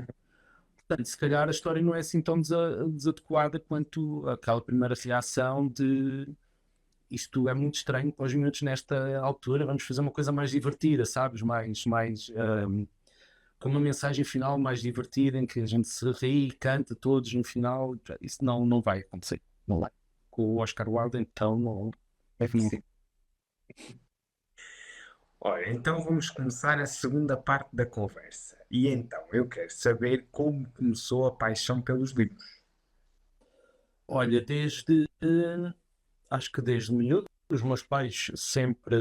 Portanto, se calhar a história não é assim tão desadequada quanto aquela primeira reação de isto é muito estranho para os miúdos nesta altura, vamos fazer uma coisa mais divertida, sabes? Mais com uma mensagem final mais divertida, em que a gente se ri e canta todos no final, isso não vai acontecer. Não vai. Com o Oscar Wilde, então, não é possível. Olha, então vamos começar a segunda parte da conversa. E então, eu quero saber como começou a paixão pelos livros. Olha, acho que desde miúdo, os meus pais sempre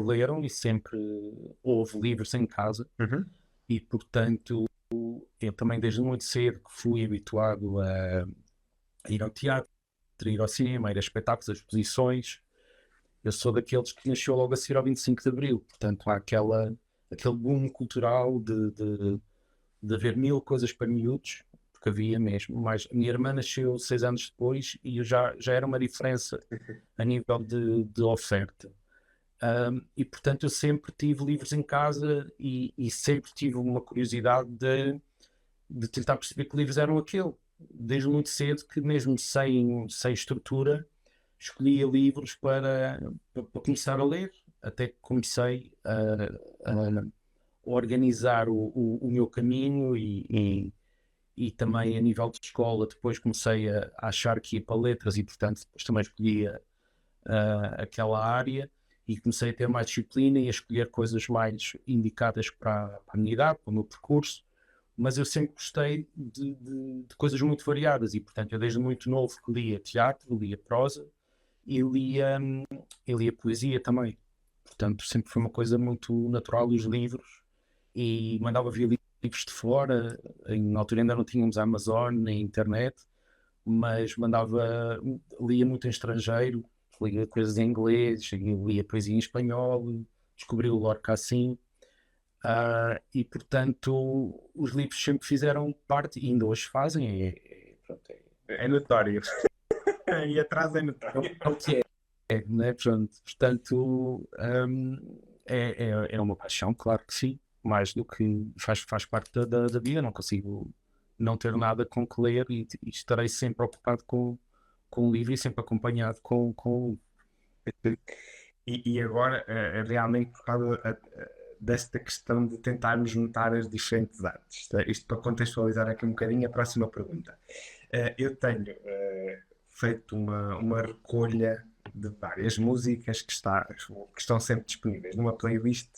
leram e sempre houve livros em casa. Uhum. E, portanto, eu também desde muito cedo que fui habituado a ir ao teatro, a ir ao cinema, a ir a espetáculos, a exposições. Eu sou daqueles que nasceu logo a seguir ao 25 de Abril, portanto há aquele boom cultural de haver mil coisas para miúdos, porque havia mesmo, mas a minha irmã nasceu 6 anos depois e eu já era uma diferença a nível de oferta. E portanto eu sempre tive livros em casa e sempre tive uma curiosidade de tentar perceber que livros eram aquele. Desde muito cedo que mesmo sem estrutura, escolhia livros para começar a ler, até que comecei a organizar o meu caminho e também a nível de escola, depois comecei a achar que ia para letras e portanto depois também escolhia aquela área e comecei a ter mais disciplina e a escolher coisas mais indicadas para a minha idade, para o meu percurso, mas eu sempre gostei de coisas muito variadas e portanto eu desde muito novo que lia teatro, lia prosa e lia poesia também, portanto sempre foi uma coisa muito natural os livros e mandava vir livros de fora, na altura ainda não tínhamos a Amazon nem a internet, mas lia muito em estrangeiro, lia coisas em inglês, lia poesia em espanhol, descobri o Lorca assim, e portanto os livros sempre fizeram parte, e ainda hoje fazem, pronto, É notório. E atrás é notório. é o que né? Portanto, é uma paixão, claro que sim, mais do que faz parte da vida, não consigo não ter nada com que ler e estarei sempre ocupado com o livro e sempre acompanhado com E agora, realmente, por causa desta questão de tentarmos juntar as diferentes artes. Isto para contextualizar aqui um bocadinho a próxima pergunta. Eu tenho feito uma recolha de várias músicas que estão sempre disponíveis numa playlist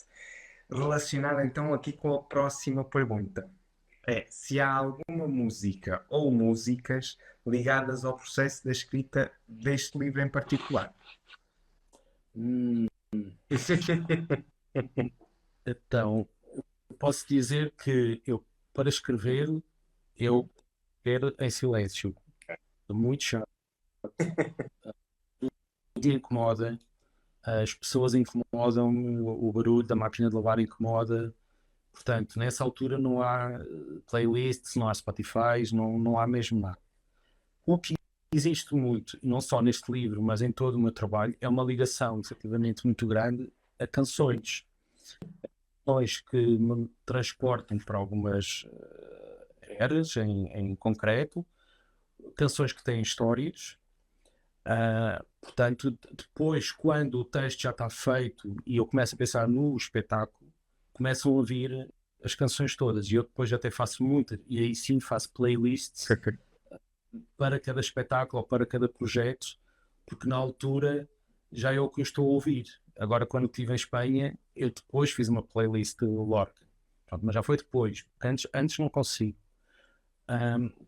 relacionada então aqui com a próxima pergunta. É se há alguma música ou músicas ligadas ao processo da escrita deste livro em particular. Hum, então, posso dizer que eu, para escrever, eu quero em silêncio, muito chato, me incomoda, as pessoas incomodam, o barulho da máquina de lavar incomoda. Portanto, nessa altura não há playlists, não há Spotify, não há mesmo nada. O que existe muito, não só neste livro, mas em todo o meu trabalho, é uma ligação efetivamente muito grande a canções. Canções que me transportam para algumas eras em concreto, canções que têm histórias. Portanto, depois, quando o texto já está feito e eu começo a pensar no espetáculo, começam a vir as canções todas. E eu depois até faço muitas, e aí sim faço playlists para cada espetáculo ou para cada projeto, porque na altura já é o que eu estou a ouvir. Agora, quando estive em Espanha, eu depois fiz uma playlist de Lorca. Pronto, mas já foi depois, antes não consigo.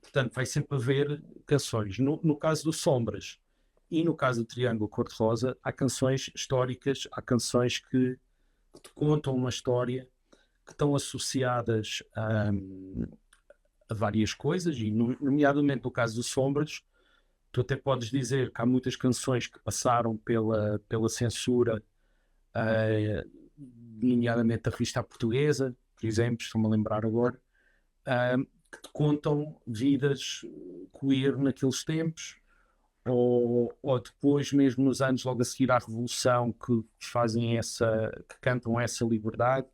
Portanto, vai sempre haver canções. No caso do Sombras e no caso do Triângulo Cor-de-Rosa, há canções históricas, há canções que te contam uma história, que estão associadas a várias coisas, e nomeadamente no caso do Sombras, tu até podes dizer que há muitas canções que passaram pela censura, nomeadamente a revista portuguesa, por exemplo, estou-me a lembrar agora, que te contam vidas queer naqueles tempos, ou depois mesmo nos anos logo a seguir à Revolução, que que cantam essa liberdade.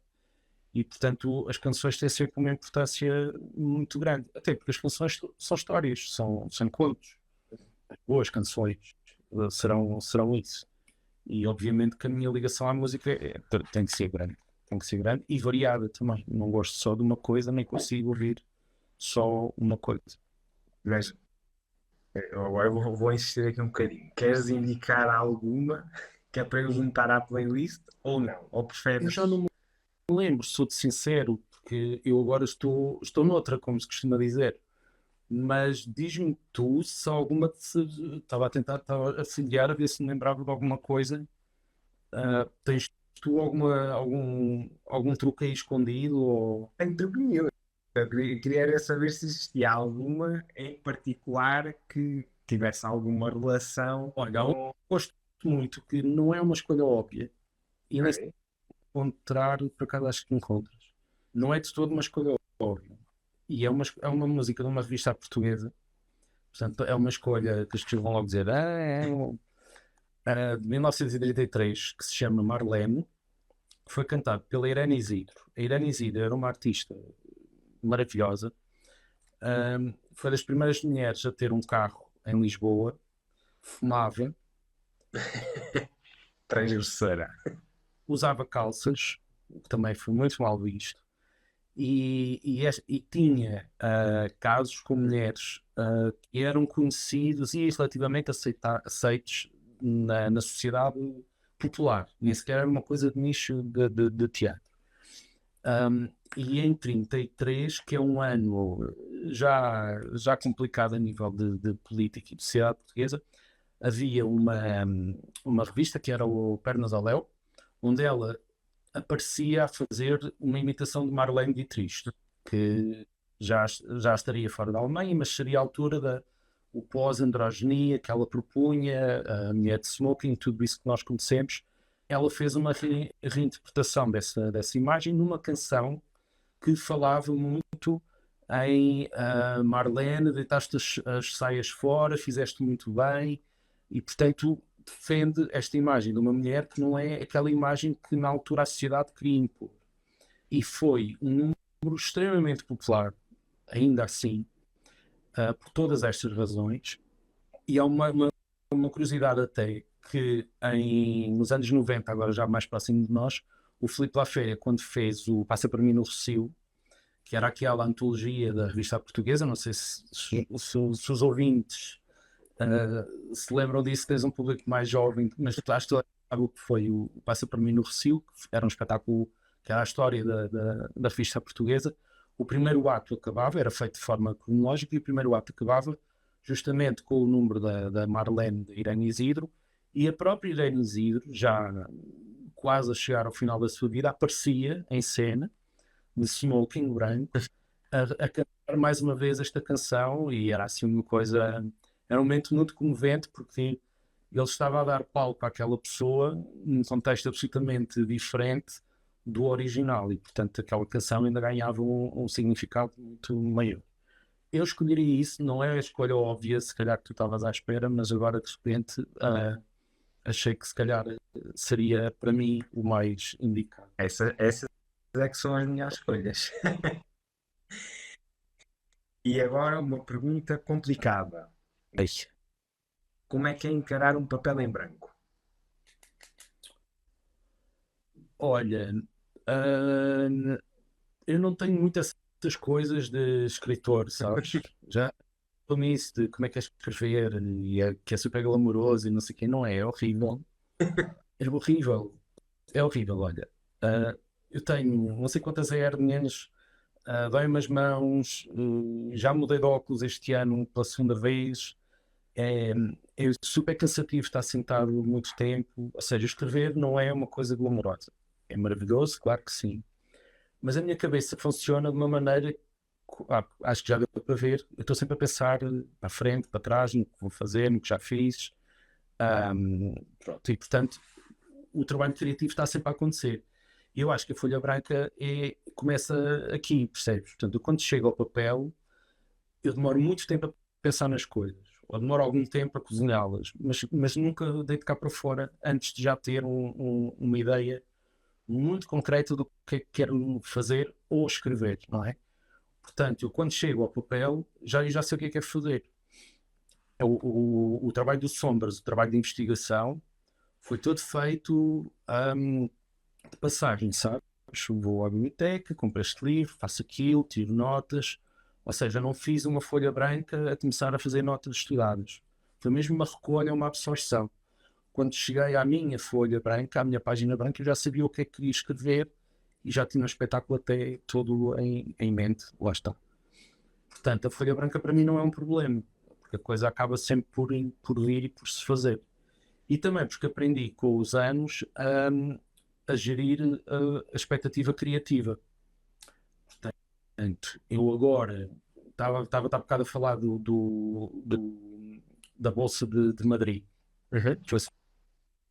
E, portanto, as canções têm sempre uma importância muito grande. Até porque as canções são histórias, são contos. As boas canções serão isso. E, obviamente, que a minha ligação à música tem que ser grande. tem que ser grande e variada também. Não gosto só de uma coisa, nem consigo ouvir só uma coisa. Mas agora vou insistir aqui um bocadinho. Queres indicar alguma que é para eu juntar à playlist ou não? Ou Eu preferes? já não me lembro, sou-te sincero, porque eu agora estou noutra, como se costuma dizer. Mas diz-me tu se alguma estava a tentar, estava a filhar a ver se me lembrava de alguma coisa. Tens tu algum truque aí escondido? Ou... Tenho truque nenhum. Eu queria era saber se existia alguma em particular que tivesse alguma relação Olha, há um que com. gosto muito, que não é uma escolha óbvia, e nesse Ok. contrário, por acaso acho que encontras. Não é de todo uma escolha óbvia. E é uma música de uma revista portuguesa, portanto, é uma escolha que as pessoas vão logo dizer, de 1933, que se chama Marlene, que foi cantado pela Irene Isidro. A Irene Isidro era uma artista maravilhosa, foi das primeiras mulheres a ter um carro em Lisboa, fumava, Transgressora. usava calças, o que também foi muito mal visto, e tinha casos com mulheres que eram conhecidos e relativamente aceitos na sociedade popular, nem sequer era uma coisa de nicho de teatro. E em 33, que é um ano já complicado a nível de política e de sociedade portuguesa, havia uma revista que era o Pernas ao Léu, onde ela aparecia a fazer uma imitação de Marlene Dietrich, que já estaria fora da Alemanha, mas seria a altura o pós-androginia que ela propunha, a mulher de smoking, tudo isso que nós conhecemos. Ela fez uma reinterpretação dessa imagem numa canção que falava muito em Marlene, deitaste as saias fora, fizeste muito bem, e portanto defende esta imagem de uma mulher que não é aquela imagem que na altura a sociedade queria impor. E foi um número extremamente popular, ainda assim, por todas estas razões. E há uma curiosidade até que nos anos 90, agora já mais próximo de nós, o Filipe Laféria, quando fez o Passa para mim no Recio, que era aquela antologia da revista portuguesa, não sei se os ouvintes se lembram disso, tens um público mais jovem, mas acho que sabe o que foi o Passa para mim no Recio, que era um espetáculo que era a história da revista portuguesa. O primeiro ato acabava, era feito de forma cronológica, e o primeiro ato acabava justamente com o número da Marlene, de Irene Isidro, e a própria Irene Isidro, já quase a chegar ao final da sua vida, aparecia em cena, de smoking branco, a cantar mais uma vez esta canção, e era assim uma coisa, era um momento muito comovente, porque ele estava a dar palco àquela pessoa num contexto absolutamente diferente do original, e portanto aquela canção ainda ganhava um significado muito maior. Eu escolheria isso, não é a escolha óbvia, se calhar que tu estavas à espera, mas agora de repente achei que se calhar seria para mim o mais indicado. Essas é que são as minhas escolhas. E agora uma pergunta complicada. Como é que é encarar um papel em branco? Olha, ah, eu não tenho muitas coisas de escritor, sabes? Já falei isso de como é que é escrever e que é super glamouroso e não sei o quê, não é? É horrível. É horrível. É horrível, olha. Eu tenho não sei quantas hernias, dói-me as mãos, já mudei de óculos este ano pela segunda vez. É, é super cansativo estar sentado muito tempo. Ou seja, escrever não é uma coisa glamourosa. É maravilhoso, claro que sim. Mas a minha cabeça funciona de uma maneira que, acho que já deu para ver. Eu estou sempre a pensar para a frente, para trás, no que vou fazer, no que já fiz. Pronto, e portanto, o trabalho criativo está sempre a acontecer. E eu acho que a folha branca começa aqui, percebes? Portanto, quando chego ao papel, eu demoro muito tempo a pensar nas coisas, ou demoro algum tempo a cozinhá-las, mas nunca deito cá para fora antes de já ter uma ideia muito concreta do que é que quero fazer ou escrever, não é? Portanto, eu quando chego ao papel, já sei o que é fazer. O trabalho do Sombras, o trabalho de investigação, foi todo feito de passagem, sabes? vou à biblioteca, compro este livro, faço aquilo, tiro notas. Ou seja, não fiz uma folha branca a começar a fazer notas estudadas. Foi mesmo uma recolha, uma absorção. Quando cheguei à minha folha branca, à minha página branca, eu já sabia o que é que queria escrever e já tinha um espetáculo até todo em mente. Lá está. Portanto, a folha branca para mim não é um problema, porque a coisa acaba sempre por vir e por se fazer. E também porque aprendi com os anos a gerir a expectativa criativa. Portanto, eu agora estava há bocado a falar da Bolsa de Madrid. Foi só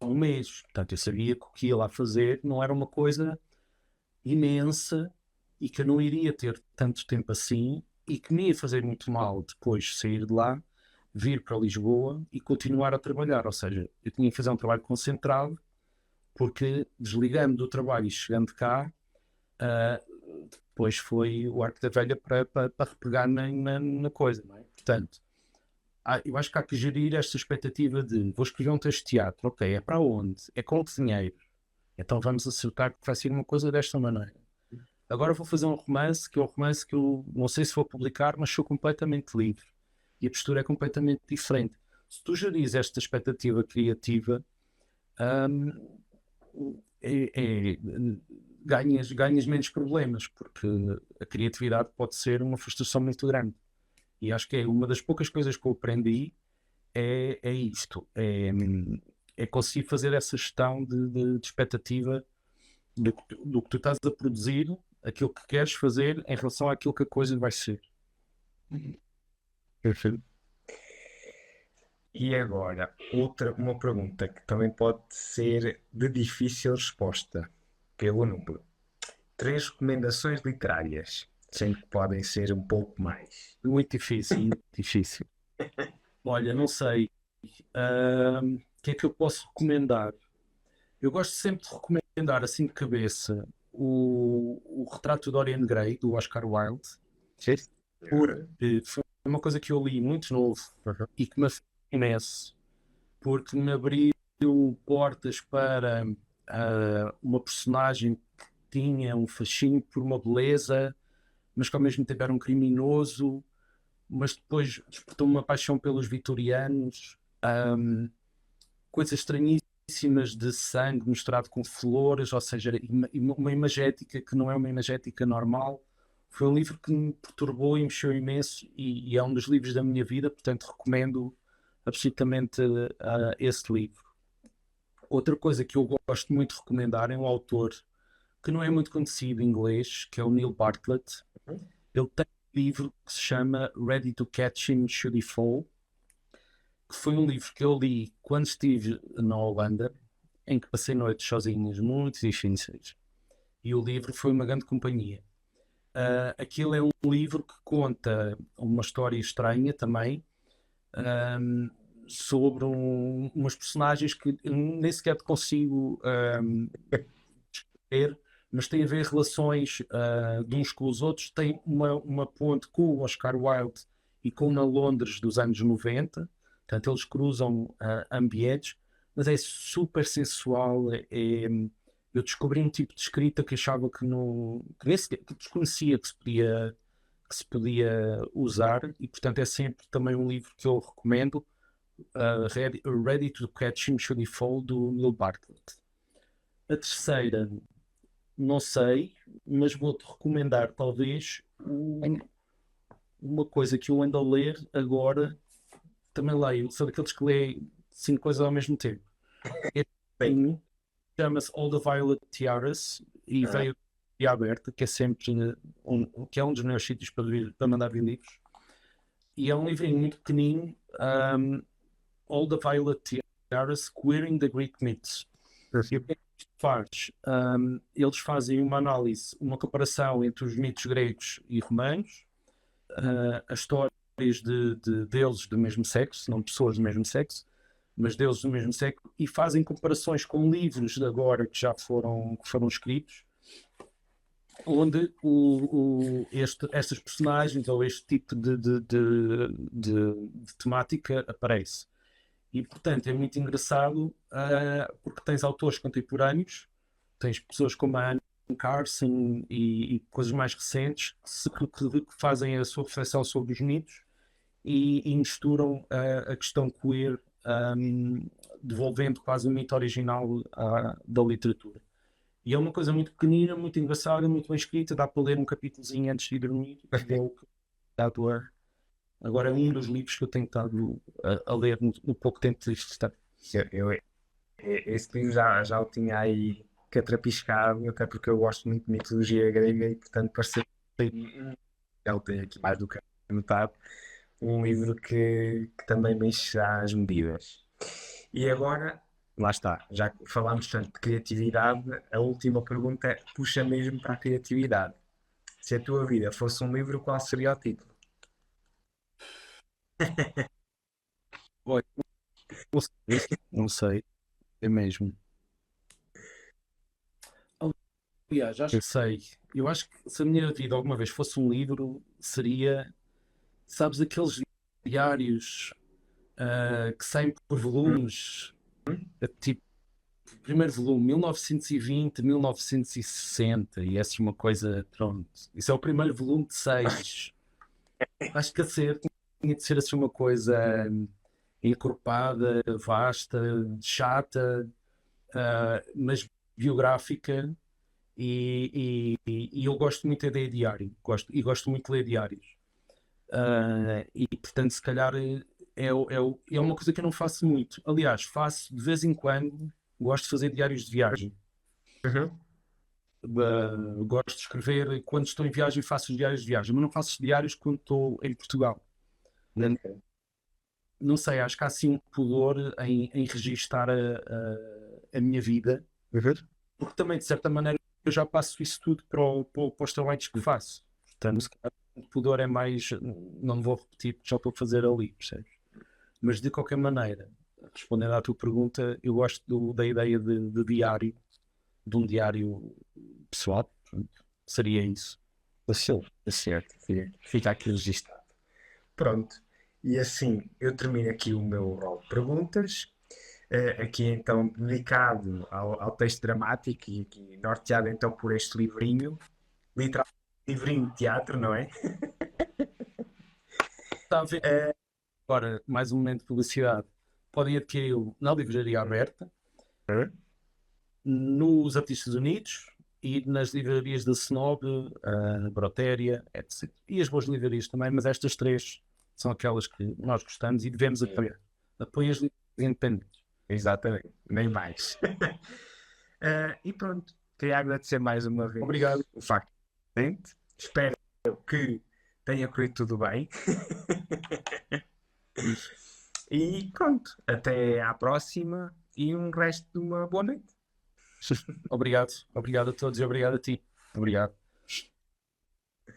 um mês. Portanto, eu sabia que o que ia lá fazer não era uma coisa imensa e que eu não iria ter tanto tempo assim e que me ia fazer muito mal depois sair de lá, vir para Lisboa e continuar a trabalhar. Ou seja, eu tinha que fazer um trabalho concentrado, porque desligando do trabalho e chegando cá, depois foi o arco da velha para repegar na coisa, não é? Portanto, eu acho que há que gerir esta expectativa de vou escrever um texto de teatro, ok, é para onde? É com que dinheiro? Então vamos acertar que vai ser uma coisa desta maneira. Agora vou fazer um romance, que é um romance que eu não sei se vou publicar, mas sou completamente livre. E a postura é completamente diferente. Se tu gerires esta expectativa criativa, ganhas menos problemas, porque a criatividade pode ser uma frustração muito grande. E acho que é uma das poucas coisas que eu aprendi é isto, é conseguir fazer essa gestão de expectativa do que tu estás a produzir, aquilo que queres fazer em relação àquilo que a coisa vai ser. Perfeito. E agora, uma pergunta que também pode ser de difícil resposta pelo número. 3 recomendações literárias, sendo que podem ser um pouco mais. Muito difícil, muito difícil. Olha, não sei. O que é que eu posso recomendar? Eu gosto sempre de recomendar, assim de cabeça, o Retrato de Dorian Gray, do Oscar Wilde, porque foi uma coisa que eu li muito novo e que me afetou imenso, porque me abriu portas para uma personagem que tinha um fascínio por uma beleza, mas que ao mesmo tempo era um criminoso, mas depois despertou uma paixão pelos vitorianos, coisas estranhíssimas de sangue misturado com flores, ou seja, uma imagética que não é uma imagética normal. Foi um livro que me perturbou e mexeu imenso e é um dos livros da minha vida, portanto recomendo absolutamente esse livro. Outra coisa que eu gosto muito de recomendar é um autor que não é muito conhecido em inglês, que é o Neil Bartlett. Ele tem um livro que se chama Ready to Catch Him Should He Fall, que foi um livro que eu li quando estive na Holanda, em que passei noites sozinhas muito difíceis, e o livro foi uma grande companhia. Aquilo é um livro que conta uma história estranha também, sobre umas personagens que eu nem sequer consigo descrever, mas tem a ver relações de uns com os outros. Tem uma ponte com o Oscar Wilde e com na Londres dos anos 90. Portanto, eles cruzam ambientes, mas é super sensual. Eu descobri um tipo de escrita que achava que nem sequer, que desconhecia que se podia usar, e portanto é sempre também um livro que eu recomendo, Ready to Catch Him Should He Fall, do Neil Bartlett. A terceira, não sei, mas vou-te recomendar talvez uma coisa que eu ando a ler agora, também leio, sou daqueles que leem 5 coisas ao mesmo tempo. Este chama-se All the Violet Tiaras e veio de aberta, que é sempre que é um dos melhores sítios para mandar vir livros. E é um livrinho muito pequenino, All the Violet Tiaras, Queering the Greek Myths. E o que é que isto faz? Eles fazem uma análise, uma comparação entre os mitos gregos e romanos, as histórias de deuses do mesmo sexo, não pessoas do mesmo sexo, mas deuses do mesmo sexo, e fazem comparações com livros de agora que já foram escritos, onde estas personagens ou este tipo de temática aparece. E, portanto, é muito engraçado, porque tens autores contemporâneos, tens pessoas como a Ana Carson e coisas mais recentes que fazem a sua reflexão sobre os mitos e misturam a questão queer, devolvendo quase o mito original da literatura. E é uma coisa muito pequenina, muito engraçada, muito bem escrita, dá para ler um capítulozinho antes de ir dormir. E é o que dá a doer. Agora é um dos livros que eu tenho estado a ler no pouco tempo que isto está. Esse livro já o tinha aí catrapiscado, até porque eu gosto muito de mitologia grega e, portanto, pareceu que já o tenho aqui mais do que anotado. Um livro que também me enche as medidas. E agora, lá está, já que falámos tanto de criatividade, a última pergunta puxa mesmo para a criatividade. Se a tua vida fosse um livro, qual seria o título? Olha, não sei, é mesmo. Aliás, acho que sei. Eu acho que se a minha vida alguma vez fosse um livro, seria, sabes, aqueles diários que saem por volumes, tipo, primeiro volume, 1920, 1960, e é assim uma coisa, pronto. Isso é o primeiro volume de 6. Acho que tinha de ser assim uma coisa encorpada, vasta, chata, mas biográfica. E eu gosto muito de ler diário, gosto muito de ler diários. E portanto, se calhar é uma coisa que eu não faço muito. Aliás, faço de vez em quando, gosto de fazer diários de viagem. Uhum. Gosto de escrever quando estou em viagem, faço os diários de viagem, mas não faço os diários quando estou em Portugal. Não sei, acho que há assim um pudor em registar a minha vida, Uhum. porque também, de certa maneira, eu já passo isso tudo para os trabalhos que faço. Portanto, se calhar, o pudor é mais, não vou repetir, porque já estou a fazer ali, percebes? Mas de qualquer maneira, respondendo à tua pergunta, eu gosto da ideia de diário, de um diário pessoal, portanto, seria isso. Está certo, fica aqui registado. Pronto, e assim eu termino aqui o meu rol de perguntas, aqui então dedicado ao texto dramático e aqui norteado então por este livrinho, literalmente livrinho de teatro, não é? Está a ver? Agora, mais um momento de publicidade. Podem adquiri-lo na Livraria Aberta, nos Artistas Unidos e nas livrarias da Snob, Brotéria, etc. E as boas livrarias também, mas estas três são aquelas que nós gostamos e devemos apoiar. Apoiem as livrarias independentes. Exatamente, nem mais. E pronto, queria agradecer mais uma vez Obrigado. o facto de presente. Espero que tenha corrido tudo bem. E pronto, até à próxima e um resto de uma boa noite. Obrigado. Obrigado a todos e obrigado a ti. Obrigado.